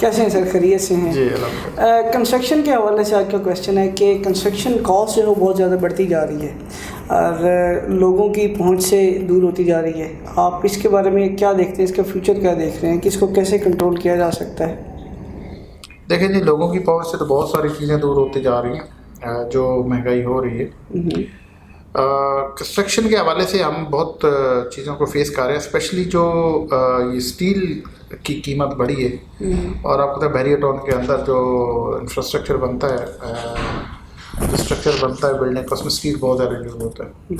कैसे हैं सर, खैरियत से हैं? जी अल्हम्दुलिल्लाह। कंस्ट्रक्शन के हवाले से आज का क्वेश्चन है कि कंस्ट्रक्शन कॉस्ट जो है वो बहुत ज़्यादा बढ़ती जा रही है और लोगों की पहुंच से दूर होती जा रही है। आप इसके बारे में क्या देखते हैं, इसका फ्यूचर क्या देख रहे हैं कि इसको कैसे कंट्रोल किया जा सकता है? देखिए जी, लोगों की पहुंच से तो बहुत सारी चीज़ें दूर होती जा रही हैं, जो महंगाई हो रही है। कंस्ट्रक्शन के हवाले से हम बहुत चीज़ों को फेस कर रहे हैं, स्पेशली जो ये स्टील की कीमत बढ़ी है। और आपको पता है बैरियर टाउन के अंदर जो इंफ्रास्ट्रक्चर बनता है, जो स्ट्रक्चर बनता है बिल्डिंग का, उसमें स्टील बहुत ज़्यादा यूज़ होता है।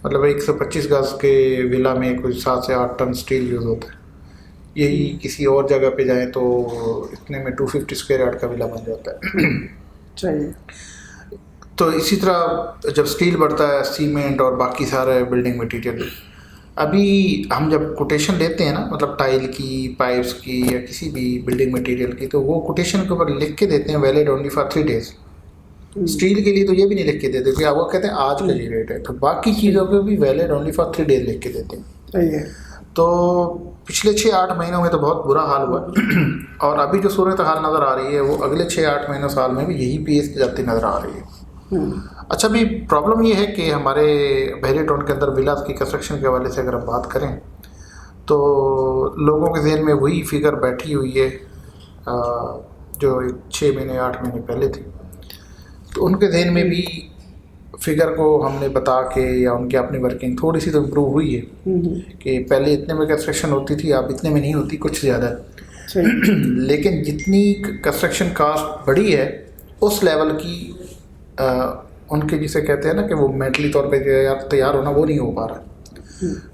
मतलब 125 गज के विला में कुछ 7 से 8 टन स्टील यूज़ होता है। यही किसी और जगह पे जाएँ तो इतने में 250 स्क्वायर यार्ड का विला बन जाता है। चाहिए तो इसी तरह जब स्टील बढ़ता है, सीमेंट और बाकी सारे बिल्डिंग मटेरियल, अभी हम जब कोटेशन लेते हैं ना, मतलब टाइल की, पाइप्स की या किसी भी बिल्डिंग मटेरियल की, तो वो कोटेशन के ऊपर लिख के देते हैं valid only for 3 days. Steel के लिए तो ये भी नहीं लिख के देते, क्योंकि वो कहते हैं आज का ये रेट है। तो बाकी चीज़ों के भी वैलिड ओनली फॉर 3 डेज लिख के देते हैं। सही है। तो पिछले 6-8 महीनों में तो बहुत बुरा हाल हुआ और अभी जो सूरत हाल नज़र आ रही है वो अगले 6-8 महीनों साल में भी यही पेस जाती नज़र आ रही है। अच्छा, भी प्रॉब्लम ये है कि हमारे बैरियर टाउन के अंदर विलास की कंस्ट्रक्शन के हवाले से अगर हम बात करें तो लोगों के जहन में वही फिगर बैठी हुई है जो 6 महीने 8 महीने पहले थी। तो उनके जहन में भी फिगर को हमने बता के या उनकी अपनी वर्किंग थोड़ी सी तो इम्प्रूव हुई है कि पहले इतने में कंस्ट्रक्शन होती थी, अब इतने में नहीं होती, कुछ ज़्यादा। लेकिन जितनी कंस्ट्रक्शन कॉस्ट बढ़ी है उस लेवल की उनके जिसे कहते हैं ना कि वो मेंटली तौर पे तैयार होना, वो नहीं हो पा रहा।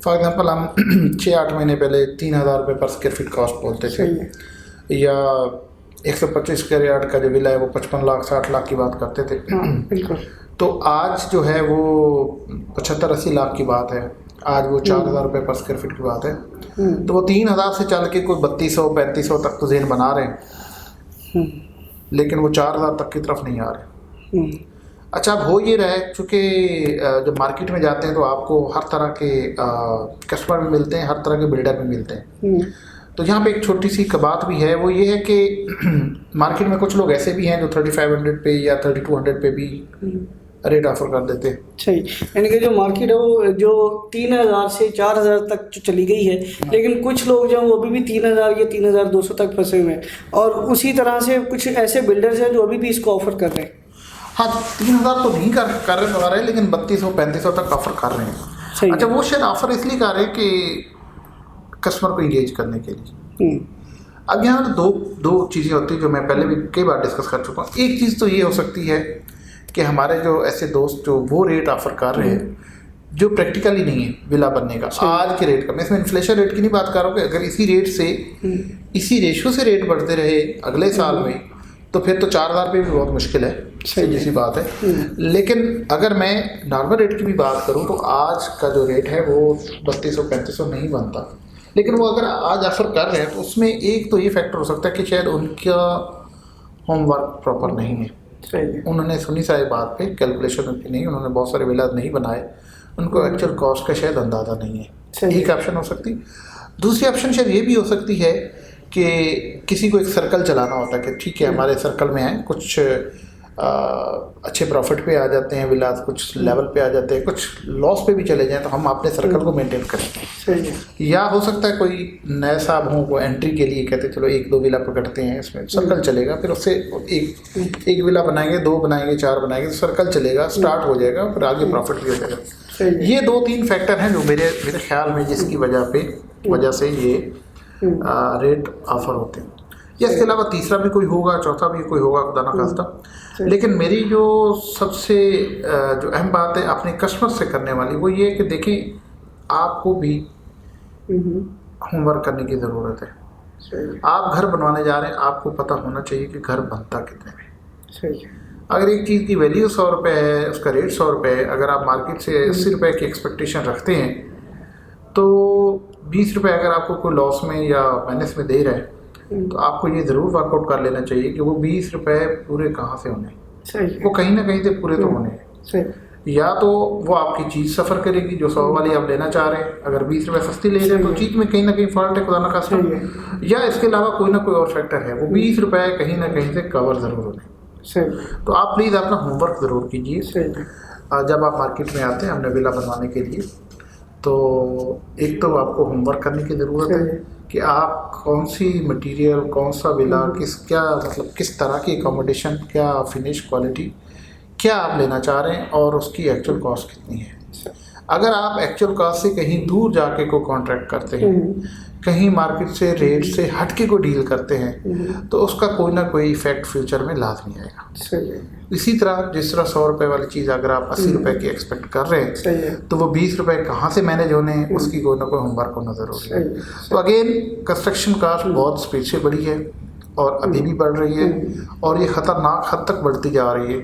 फॉर एग्जांपल हम 6-8 महीने पहले 3000 रुपये पर स्क्वायर फीट कॉस्ट बोलते थे, या 125 स्क्वायर यार्ड का जो विला है वो 55 लाख 60 लाख की बात करते थे। बिल्कुल। तो आज जो है वो 75-80 लाख की बात है, आज वो 4000 रुपये पर स्क्वायर फीट की बात है। तो वो 3000 से चल के कोई 3200-3500 तक तो जेन बना रहे हैं, लेकिन वो 4000 तक की तरफ नहीं आ रहे। अच्छा, अब हो ये रहा है चूँकि जब मार्केट में जाते हैं तो आपको हर तरह के कस्टमर भी मिलते हैं, हर तरह के बिल्डर भी मिलते हैं। तो यहाँ पे एक छोटी सी बात भी है, वो ये है कि मार्केट में कुछ लोग ऐसे भी हैं जो 3500 पे या 3200 पे भी रेट ऑफर कर देते हैं। सही, यानी कि जो मार्केट है वो जो 3000 से 4000 तक जो चली गई है, लेकिन कुछ लोग जो वो अभी भी 3000 या 3200 तक फंसे हुए हैं। और उसी तरह से कुछ ऐसे बिल्डर्स हैं जो अभी भी इसको ऑफर कर रहे हैं। हाँ, 3000 तो नहीं कर रहे हैं, लेकिन 3200-3500 तक ऑफर कर रहे हैं। अच्छा, वो शायद ऑफर इसलिए कर रहे हैं कि कस्टमर को इंगेज करने के लिए। अब यहाँ दो चीज़ें होती हैं जो मैं पहले भी कई बार डिस्कस कर चुका हूँ। एक चीज़ तो ये हो सकती है कि हमारे जो ऐसे दोस्त जो वो रेट ऑफर कर रहे हैं जो प्रैक्टिकली नहीं है विला बनने का आज के रेट का। मैं इसमें इन्फ्लेशन रेट की नहीं बात कर रहा हूँ कि अगर इसी रेट से इसी रेशो से रेट बढ़ते रहे अगले साल में तो फिर तो 4000 रुपये भी बहुत मुश्किल है, सीधी सी बात है। लेकिन अगर मैं नॉर्मल रेट की भी बात करूं तो आज का जो रेट है वो 3200-3500 नहीं बनता। लेकिन वो अगर आज ऑफर कर रहे हैं तो उसमें एक तो ये फैक्टर हो सकता है कि शायद उनका होमवर्क प्रॉपर नहीं है। उन्होंने सुनी सारी बात पे कैलकुलेशन उनकी नहीं, उन्होंने बहुत सारे विला नहीं बनाए, उनको एक्चुअल कॉस्ट का शायद अंदाज़ा नहीं है। एक ऑप्शन हो सकती। दूसरी ऑप्शन शायद ये भी हो सकती है कि किसी को एक सर्कल चलाना होता है कि ठीक है हमारे सर्कल में है, कुछ अच्छे प्रॉफिट पे आ जाते हैं विलास, कुछ लेवल पे आ जाते हैं, कुछ लॉस पे भी चले जाएं, तो हम अपने सर्कल को मेंटेन करें। या हो सकता है कोई नए साहब हों वो एंट्री के लिए कहते चलो 1-2 विला पकड़ते हैं, इसमें सर्कल चलेगा, फिर उससे एक विला बनाएंगे, 2 बनाएंगे, 4 बनाएंगे, तो सर्कल चलेगा, स्टार्ट हो जाएगा, फिर आगे प्रॉफिट भी हो जाएगा। ये 2-3 फैक्टर हैं जो मेरे ख्याल में जिसकी वजह से ये रेट ऑफर होते हैं। या इसके अलावा तीसरा भी कोई होगा, चौथा भी कोई होगा, खुदा ना खास्ता। लेकिन मेरी जो सबसे जो अहम बात है अपने कस्टमर से करने वाली वो ये है कि देखें आपको भी होमवर्क करने की ज़रूरत है। आप घर बनवाने जा रहे हैं, आपको पता होना चाहिए कि घर बनता कितने में। अगर एक चीज़ की वैल्यू 100 रुपये है, उसका रेट 100 रुपये है, अगर आप मार्केट से 80 रुपये की एक्सपेक्टेशन रखते हैं तो 20 रुपये अगर आपको कोई लॉस में या माइनस में दे रहा है तो आपको ये ज़रूर वर्कआउट कर लेना चाहिए कि वो 20 रुपये पूरे कहाँ से होने, वो कहीं ना कहीं से पूरे तो होने हैं। या तो वो आपकी चीज़ सफ़र करेगी जो 100 वाली आप लेना चाह रहे हैं, अगर 20 रुपये सस्ती ले रहे हैं तो चीज़ में कहीं ना कहीं फॉल्ट है, खुदा ना खास्ता, या इसके अलावा कोई ना कोई और फैक्टर है, वो 20 रुपये कहीं ना कहीं से कवर ज़रूर होने। तो आप प्लीज़ अपना होमवर्क ज़रूर कीजिए जब आप मार्केट में आते हैं अपने विला बनवाने के लिए। तो एक तो आपको होमवर्क करने की ज़रूरत है कि आप कौन सी मटेरियल, कौन सा विला, किस तरह की अकोमोडेशन, क्या फिनिश क्वालिटी, क्या आप लेना चाह रहे हैं और उसकी एक्चुअल कॉस्ट कितनी है। अगर आप एक्चुअल कॉस्ट से कहीं दूर जाके को कॉन्ट्रैक्ट करते हैं, कहीं मार्केट से रेट से हटके को डील करते हैं, तो उसका कोई ना कोई इफेक्ट फ्यूचर में लाजमी आएगा। इसी तरह जिस तरह 100 रुपये वाली चीज़ अगर आप 80 रुपये की एक्सपेक्ट कर रहे हैं, तो वो 20 रुपये कहाँ से मैनेज होने हैं, उसकी कोई ना कोई होमवर्क होना ज़रूरी है। तो अगेन कंस्ट्रक्शन कॉस्ट बहुत स्पीड से बढ़ी है और अभी भी बढ़ रही है, और ये ख़तरनाक हद तक बढ़ती जा रही है,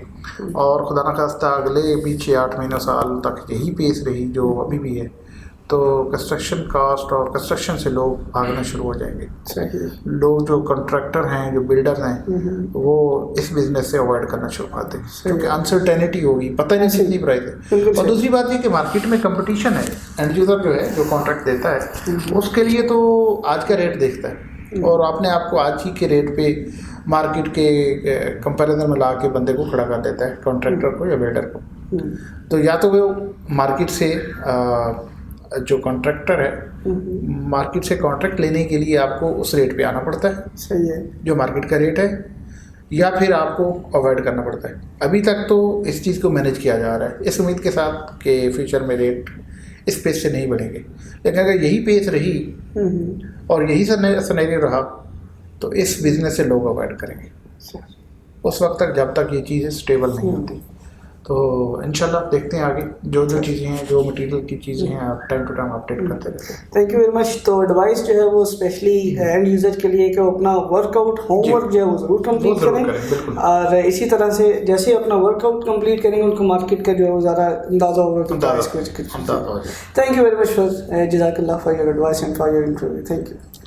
और खुदा न खास्ता अगले भी 6-8 महीने साल तक यही पेस रही जो अभी भी है, तो कंस्ट्रक्शन कॉस्ट और कंस्ट्रक्शन से लोग भागना शुरू हो जाएंगे। लोग जो कॉन्ट्रैक्टर हैं, जो बिल्डर हैं, वो इस बिज़नेस से अवॉइड करना शुरू कर देंगे, क्योंकि अनसर्टेनिटी होगी, पता नहीं कितनी प्राइस है। और दूसरी बात ये कि मार्केट में कंपटीशन है, एंड यूज़र जो है, जो कॉन्ट्रैक्ट देता है, उसके लिए तो आज का रेट देखता है और आपने आपको आज ही के रेट पे मार्केट के कंपैरिजन में ला के बंदे को खड़ा कर देता है, कॉन्ट्रैक्टर को या बिल्डर को। तो या तो वो मार्केट से जो कॉन्ट्रैक्टर है, मार्केट से कॉन्ट्रैक्ट लेने के लिए आपको उस रेट पे आना पड़ता है, सही है, जो मार्केट का रेट है, या फिर आपको अवॉइड करना पड़ता है। अभी तक तो इस चीज़ को मैनेज किया जा रहा है इस उम्मीद के साथ कि फ्यूचर में रेट इस पेस से नहीं बढ़ेंगे, लेकिन अगर यही पेस रही और यही सिनेरियो रहा तो इस बिज़नेस से लोग अवॉइड करेंगे उस वक्त तक, जब तक ये चीज़ें स्टेबल नहीं होती। तो इंशाल्लाह देखते हैं आगे जो चीज़ें हैं, जो मटेरियल की चीज़ें हैं, आप टाइम टू टाइम अपडेट करते रहते हैं। Thank you very much. तो एडवाइस जो है वो स्पेशली एंड यूज़र के लिए कि वो अपना वर्कआउट, होमवर्क जो है वो ज़रूर कंप्लीट करें, और इसी तरह से जैसे अपना वर्कआउट कंप्लीट करेंगे उनको मार्केट का जो है वो ज़्यादा अंदाज़ा होगा। Thank you very much for जज़ाकल्लाह for your advice and for your interview. Thank you.